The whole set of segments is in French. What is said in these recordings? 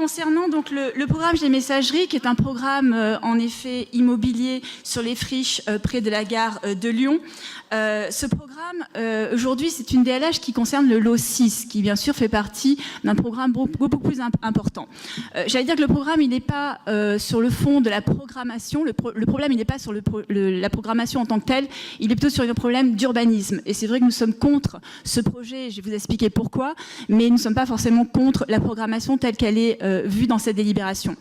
concernant donc le programme des messageries, qui est un programme en effet immobilier sur les friches près de la gare de Lyon, ce programme, aujourd'hui, c'est une DLH qui concerne le lot 6, qui bien sûr fait partie d'un programme beaucoup plus important. J'allais dire que le programme, il n'est pas sur le fond de la programmation, le problème, il n'est pas sur la programmation en tant que telle, il est plutôt sur un problème d'urbanisme. Et c'est vrai que nous sommes contre ce projet, je vais vous expliquer pourquoi, mais nous ne sommes pas forcément contre la programmation telle qu'elle est vue dans cette délibération.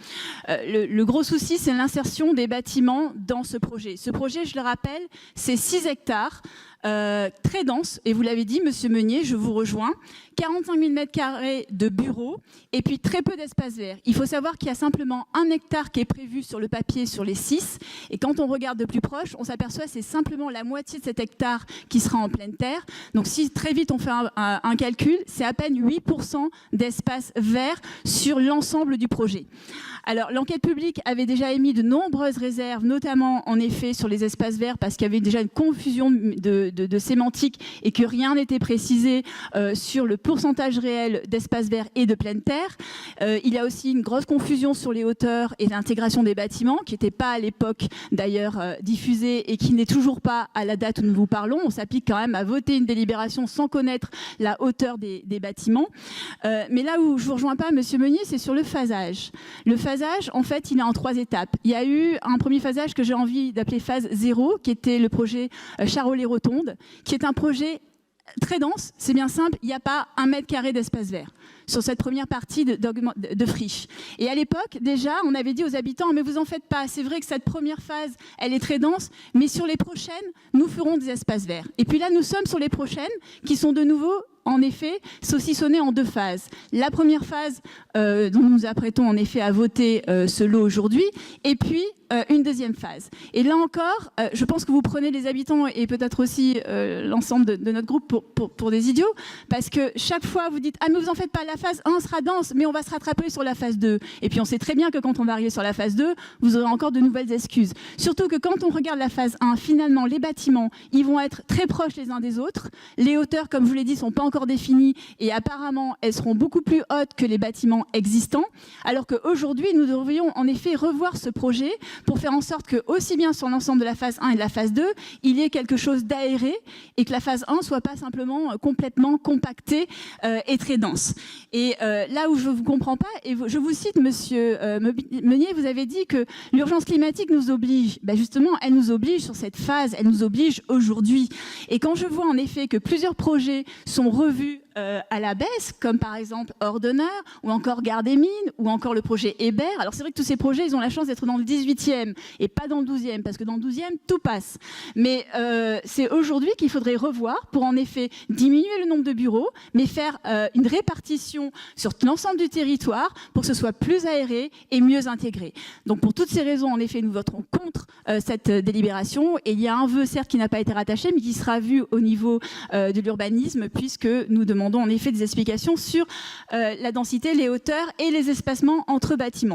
Le gros souci, c'est l'insertion des bâtiments dans ce projet. Ce projet, je le rappelle, c'est 6 hectares, très dense, et vous l'avez dit, Monsieur Meunier, je vous rejoins, 45 000 m² de bureaux, et puis très peu d'espace vert. Il faut savoir qu'il y a simplement 1 hectare qui est prévu sur le papier sur les 6, et quand on regarde de plus proche, on s'aperçoit que c'est simplement la moitié de cet hectare qui sera en pleine terre. Donc si très vite on fait un calcul, c'est à peine 8% d'espace vert sur l'ensemble du projet. Alors l'enquête publique avait déjà émis de nombreuses réserves, notamment en effet sur les espaces verts, parce qu'il y avait déjà une confusion de sémantique et que rien n'était précisé sur le pourcentage réel d'espaces verts et de pleine terre. Il y a aussi une grosse confusion sur les hauteurs et l'intégration des bâtiments, qui n'était pas à l'époque d'ailleurs diffusée et qui n'est toujours pas à la date où nous vous parlons. On s'applique quand même à voter une délibération sans connaître la hauteur des bâtiments. Mais là où je ne vous rejoins pas, Monsieur Meunier, c'est sur le phasage. Le phasage, en fait, il est en 3 étapes. Il y a eu un premier phasage que j'ai envie d'appeler phase 0, qui était le projet Charolais-Rotonde, qui est un projet très dense, c'est bien simple, il n'y a pas 1 m² d'espace vert sur cette première partie de friche. Et à l'époque, déjà, on avait dit aux habitants, mais vous en faites pas, c'est vrai que cette première phase, elle est très dense, mais sur les prochaines, nous ferons des espaces verts. Et puis là, nous sommes sur les prochaines, qui sont de nouveau, en effet, saucissonnées en 2 phases. La première phase, dont nous nous apprêtons en effet à voter ce lot aujourd'hui, et puis une deuxième phase. Et là encore, je pense que vous prenez les habitants et peut-être aussi l'ensemble de notre groupe pour des idiots, parce que chaque fois vous dites « Ah mais vous en faites pas, la phase 1 sera dense, mais on va se rattraper sur la phase 2. » Et puis on sait très bien que quand on va arriver sur la phase 2, vous aurez encore de nouvelles excuses. Surtout que quand on regarde la phase 1, finalement les bâtiments, ils vont être très proches les uns des autres. Les hauteurs, comme je vous l'ai dit, sont pas encore définies et apparemment elles seront beaucoup plus hautes que les bâtiments existants. Alors qu'aujourd'hui, nous devrions en effet revoir ce projet pour faire en sorte que, aussi bien sur l'ensemble de la phase 1 et de la phase 2, il y ait quelque chose d'aéré et que la phase 1 soit pas simplement complètement compactée et très dense. Et là où je ne vous comprends pas, et je vous cite, Monsieur Meunier, vous avez dit que l'urgence climatique nous oblige. Ben justement, elle nous oblige sur cette phase, elle nous oblige aujourd'hui. Et quand je vois en effet que plusieurs projets sont revus à la baisse, comme par exemple Ordonneur, ou encore Gare des Mines, ou encore le projet Hébert. Alors c'est vrai que tous ces projets, ils ont la chance d'être dans le 18e et pas dans le 12e, parce que dans le 12e, tout passe. Mais c'est aujourd'hui qu'il faudrait revoir pour en effet diminuer le nombre de bureaux, mais faire une répartition sur l'ensemble du territoire pour que ce soit plus aéré et mieux intégré. Donc pour toutes ces raisons, en effet, nous voterons contre cette délibération. Et il y a un vœu, certes, qui n'a pas été rattaché, mais qui sera vu au niveau de l'urbanisme, puisque nous demandons en effet des explications sur la densité, les hauteurs et les espacements entre bâtiments.